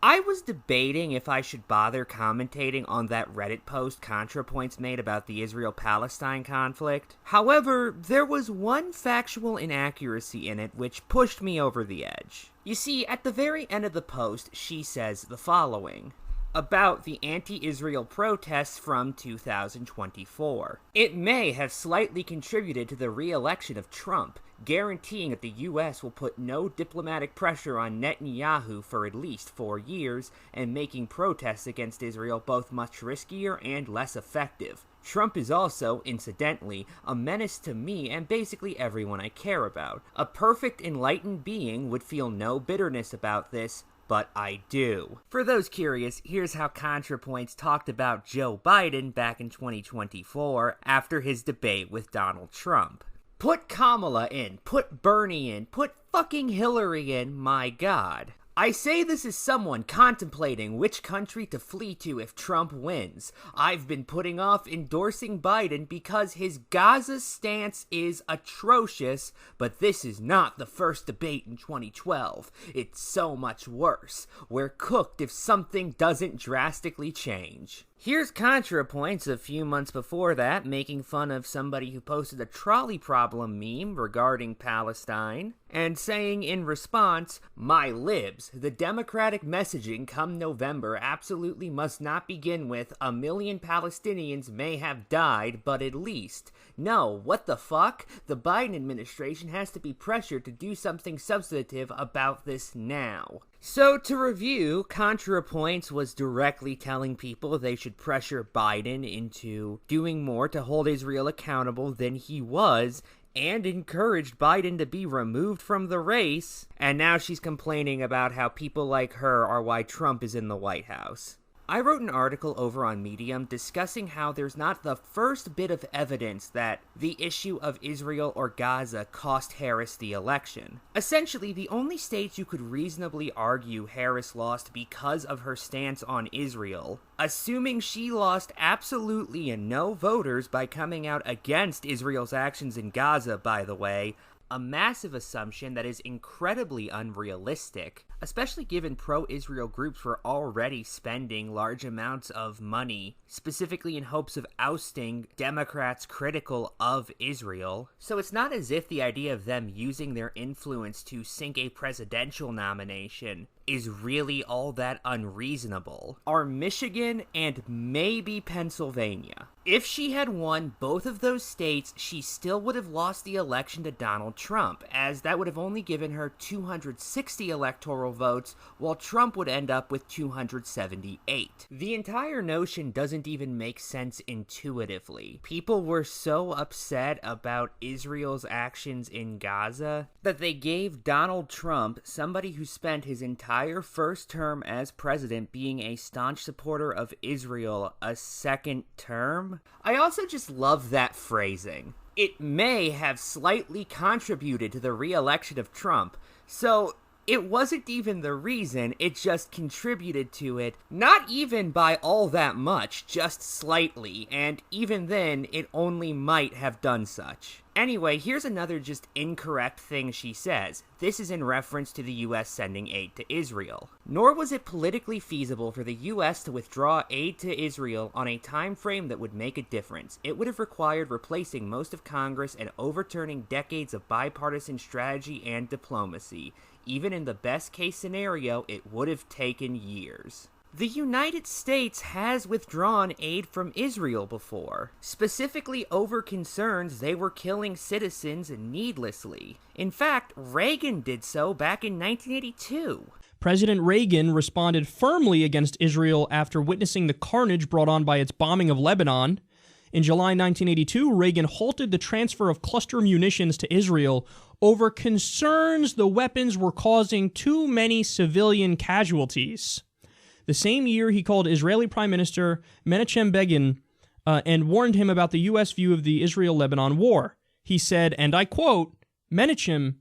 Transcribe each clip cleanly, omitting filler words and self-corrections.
I was debating if I should bother commentating on that Reddit post ContraPoints made about the Israel-Palestine conflict. However, there was one factual inaccuracy in it which pushed me over the edge. You see, at the very end of the post, she says the following about the anti-Israel protests from 2024. It may have slightly contributed to the re-election of Trump, guaranteeing that the U.S. will put no diplomatic pressure on Netanyahu for at least 4 years, and making protests against Israel both much riskier and less effective. Trump is also, incidentally, a menace to me and basically everyone I care about. A perfect enlightened being would feel no bitterness about this, but I do. For those curious, here's how ContraPoints talked about Joe Biden back in 2024 after his debate with Donald Trump. Put Kamala in, put Bernie in, put fucking Hillary in, my god. I say this as someone contemplating which country to flee to if Trump wins. I've been putting off endorsing Biden because his Gaza stance is atrocious, but this is not the first debate in 2012. It's so much worse. We're cooked if something doesn't drastically change. Here's ContraPoints a few months before that, making fun of somebody who posted a trolley problem meme regarding Palestine, and saying in response, "My libs, the Democratic messaging come November absolutely must not begin with 1 million Palestinians may have died, but at least. No, what the fuck? The Biden administration has to be pressured to do something substantive about this now." So, to review, ContraPoints was directly telling people they should pressure Biden into doing more to hold Israel accountable than he was, and encouraged Biden to be removed from the race, and now she's complaining about how people like her are why Trump is in the White House. I wrote an article over on Medium discussing how there's not the first bit of evidence that the issue of Israel or Gaza cost Harris the election. Essentially, the only states you could reasonably argue Harris lost because of her stance on Israel, assuming she lost absolutely no voters by coming out against Israel's actions in Gaza, by the way, a massive assumption that is incredibly unrealistic, especially given pro-Israel groups were already spending large amounts of money, specifically in hopes of ousting Democrats critical of Israel. So it's not as if the idea of them using their influence to sink a presidential nomination is really all that unreasonable. Are Michigan and maybe Pennsylvania. If she had won both of those states, she still would have lost the election to Donald Trump, as that would have only given her 260 electoral votes, while Trump would end up with 278. The entire notion doesn't even make sense intuitively. People were so upset about Israel's actions in Gaza that they gave Donald Trump, somebody who spent his entire first term as president being a staunch supporter of Israel, a second term. I also just love that phrasing. It may have slightly contributed to the re-election of Trump, so it wasn't even the reason, it just contributed to it, not even by all that much, just slightly, and even then, it only might have done such. Anyway, here's another just incorrect thing she says. This is in reference to the US sending aid to Israel. Nor was it politically feasible for the US to withdraw aid to Israel on a time frame that would make a difference. It would have required replacing most of Congress and overturning decades of bipartisan strategy and diplomacy. Even in the best case scenario, it would have taken years. The United States has withdrawn aid from Israel before, specifically over concerns they were killing citizens needlessly. In fact, Reagan did so back in 1982. President Reagan responded firmly against Israel after witnessing the carnage brought on by its bombing of Lebanon. In July 1982, Reagan halted the transfer of cluster munitions to Israel over concerns the weapons were causing too many civilian casualties. The same year, he called Israeli Prime Minister Menachem Begin and warned him about the U.S. view of the Israel-Lebanon war. He said, and I quote, "Menachem,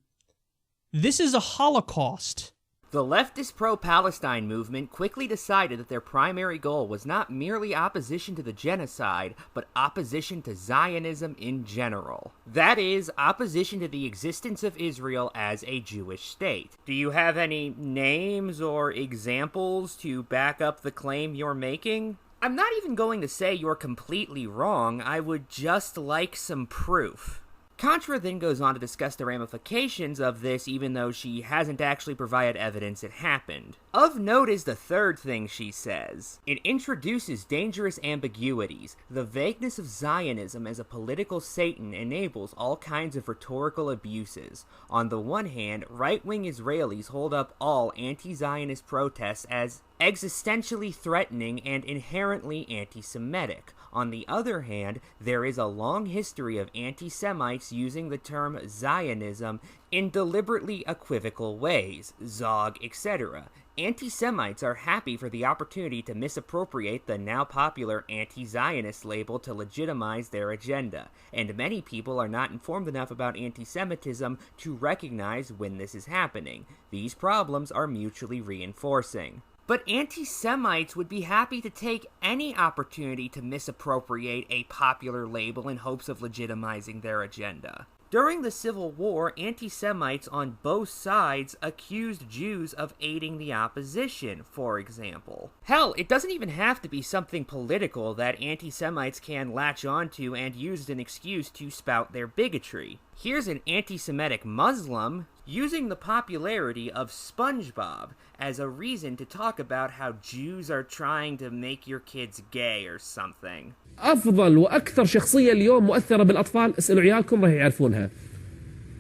this is a Holocaust." The leftist pro-Palestine movement quickly decided that their primary goal was not merely opposition to the genocide, but opposition to Zionism in general. That is, opposition to the existence of Israel as a Jewish state. Do you have any names or examples to back up the claim you're making? I'm not even going to say you're completely wrong, I would just like some proof. Contra then goes on to discuss the ramifications of this, even though she hasn't actually provided evidence it happened. Of note is the third thing she says. It introduces dangerous ambiguities. The vagueness of Zionism as a political Satan enables all kinds of rhetorical abuses. On the one hand, right-wing Israelis hold up all anti-Zionist protests as existentially threatening and inherently anti-Semitic. On the other hand, there is a long history of anti-Semites using the term Zionism in deliberately equivocal ways, Zog, etc. Anti-Semites are happy for the opportunity to misappropriate the now popular anti-Zionist label to legitimize their agenda, and many people are not informed enough about anti-Semitism to recognize when this is happening. These problems are mutually reinforcing. But anti-Semites would be happy to take any opportunity to misappropriate a popular label in hopes of legitimizing their agenda. During the Civil War, anti-Semites on both sides accused Jews of aiding the opposition, for example. Hell, it doesn't even have to be something political that anti-Semites can latch onto and use as an excuse to spout their bigotry. Here's an anti-Semitic Muslim using the popularity of SpongeBob as a reason to talk about how Jews are trying to make your kids gay or something. أفضل وأكثر شخصية اليوم مؤثرة بالأطفال، اسألوا عيالكم راح يعرفونها.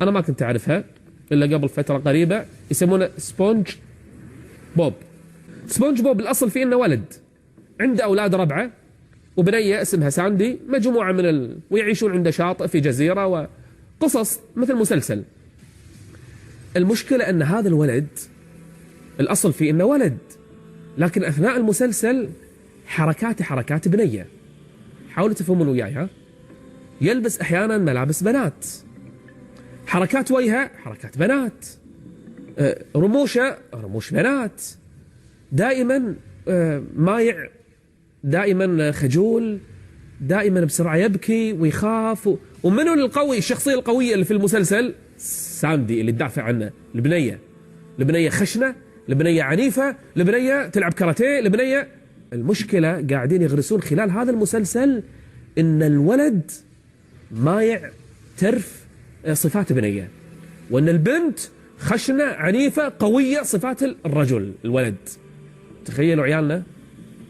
أنا ما كنت أعرفها إلا قبل فترة قريبة، يسمونه سبونج بوب. سبونج بوب الأصل فيه إنه ولد عنده أولاد ربعة وبنية اسمها ساندي، مجموعة ويعيشون عند شاطئ في جزيرة وقصص مثل مسلسل. المشكلة أن هذا الولد الأصل فيه إنه ولد، لكن أثناء المسلسل حركاته حركات بنية. حاولوا تفهمون وياي ها. يلبس أحيانا ملابس بنات، حركات وجهه حركات بنات، رموشه رموش بنات، دائما مايع، دائما خجول، دائما بسرعة يبكي ويخاف. ومنو القوي؟ الشخصية القوية اللي في المسلسل ساندي اللي تدافع عنه، البنية خشنة، البنية عنيفة، البنية تلعب كاراتيه، البنية. المشكلة قاعدين يغرسون خلال هذا المسلسل إن الولد مايع ترف صفات بنية، وإن البنت خشنة عنيفة قوية صفات الرجل الولد. تخيلوا عيالنا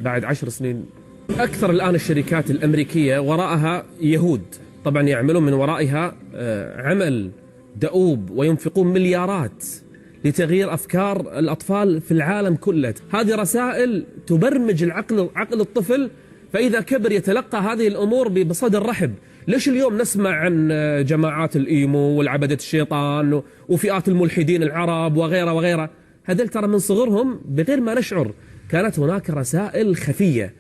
بعد 10 سنين. أكثر الآن الشركات الأمريكية وراءها يهود، طبعا يعملون من ورائها عمل دؤوب وينفقون مليارات لتغيير أفكار الأطفال في العالم كله. هذه رسائل تبرمج عقل الطفل، فإذا كبر يتلقى هذه الأمور بصدر رحب. ليش اليوم نسمع عن جماعات الإيمو والعبدة الشيطان وفئات الملحدين العرب وغيرها وغيرها؟ هذول ترى من صغرهم بغير ما نشعر كانت هناك رسائل خفية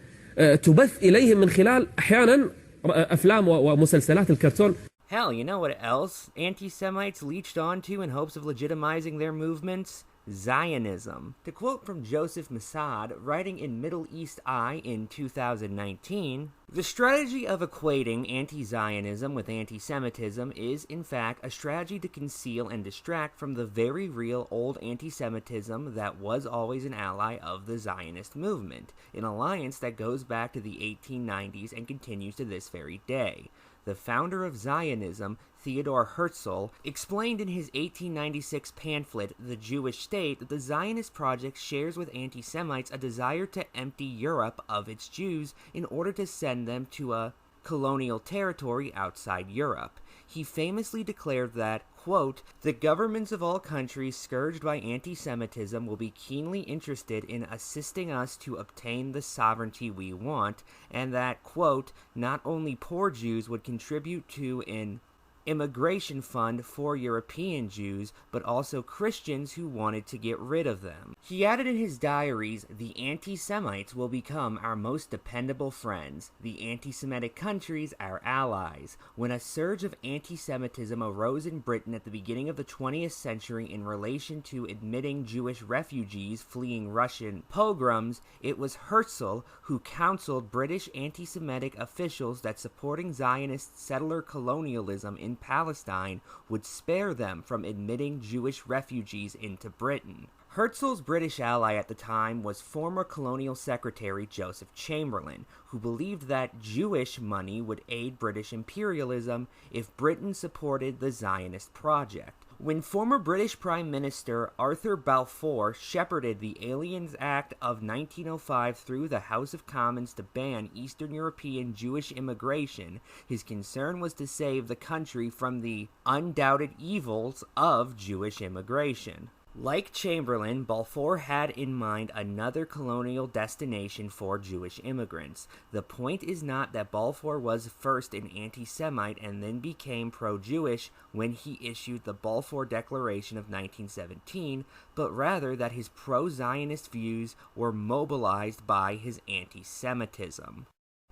تبث إليهم من خلال أحيانا أفلام ومسلسلات الكرتون. Hell, you know what else anti-Semites leached onto in hopes of legitimizing their movements? Zionism. To quote from Joseph Massad, writing in Middle East Eye in 2019, the strategy of equating anti-Zionism with anti-Semitism is, in fact, a strategy to conceal and distract from the very real old anti-Semitism that was always an ally of the Zionist movement, an alliance that goes back to the 1890s and continues to this very day. The founder of Zionism, Theodor Herzl, explained in his 1896 pamphlet, The Jewish State, that the Zionist project shares with anti-Semites a desire to empty Europe of its Jews in order to send them to a colonial territory outside Europe. He famously declared that, quote, the governments of all countries scourged by anti-Semitism will be keenly interested in assisting us to obtain the sovereignty we want, and that, quote, not only poor Jews would contribute to an immigration fund for European Jews, but also Christians who wanted to get rid of them. He added in his diaries, "The anti-Semites will become our most dependable friends, the anti-Semitic countries our allies." When a surge of anti-Semitism arose in Britain at the beginning of the 20th century in relation to admitting Jewish refugees fleeing Russian pogroms, it was Herzl who counseled British anti-Semitic officials that supporting Zionist settler colonialism in Palestine would spare them from admitting Jewish refugees into Britain. Herzl's British ally at the time was former Colonial Secretary Joseph Chamberlain, who believed that Jewish money would aid British imperialism if Britain supported the Zionist project. When former British Prime Minister Arthur Balfour shepherded the Aliens Act of 1905 through the House of Commons to ban Eastern European Jewish immigration, his concern was to save the country from the undoubted evils of Jewish immigration. Like Chamberlain, Balfour had in mind another colonial destination for Jewish immigrants. The point is not that Balfour was first an anti-Semite and then became pro-Jewish when he issued the Balfour Declaration of 1917, but rather that his pro-Zionist views were mobilized by his anti-Semitism.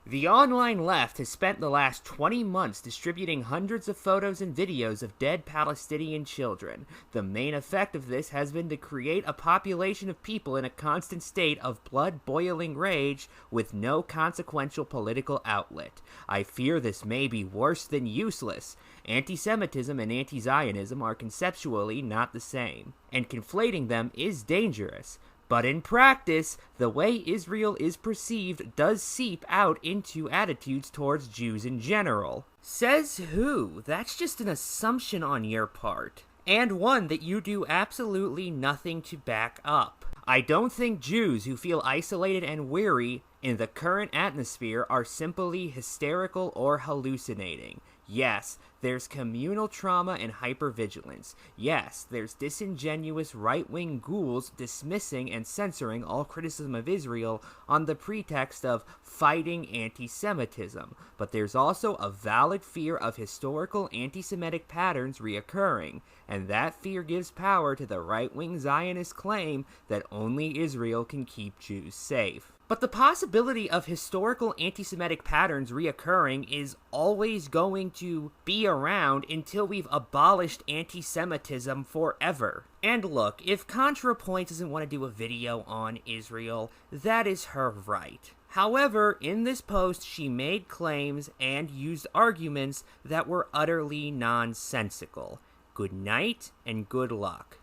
The online left has spent the last 20 months distributing hundreds of photos and videos of dead Palestinian children. The main effect of this has been to create a population of people in a constant state of blood-boiling rage with no consequential political outlet. I fear this may be worse than useless. Anti-Semitism and anti-Zionism are conceptually not the same, and conflating them is dangerous. But in practice, the way Israel is perceived does seep out into attitudes towards Jews in general. Says who? That's just an assumption on your part, and one that you do absolutely nothing to back up. I don't think Jews who feel isolated and weary in the current atmosphere are simply hysterical or hallucinating. Yes, there's communal trauma and hypervigilance. Yes, there's disingenuous right-wing ghouls dismissing and censoring all criticism of Israel on the pretext of fighting anti-Semitism. But there's also a valid fear of historical anti-Semitic patterns reoccurring, and that fear gives power to the right-wing Zionist claim that only Israel can keep Jews safe. But the possibility of historical anti-Semitic patterns reoccurring is always going to be around until we've abolished anti-Semitism forever. And look, if ContraPoints doesn't want to do a video on Israel, that is her right. However, in this post, she made claims and used arguments that were utterly nonsensical. Good night and good luck.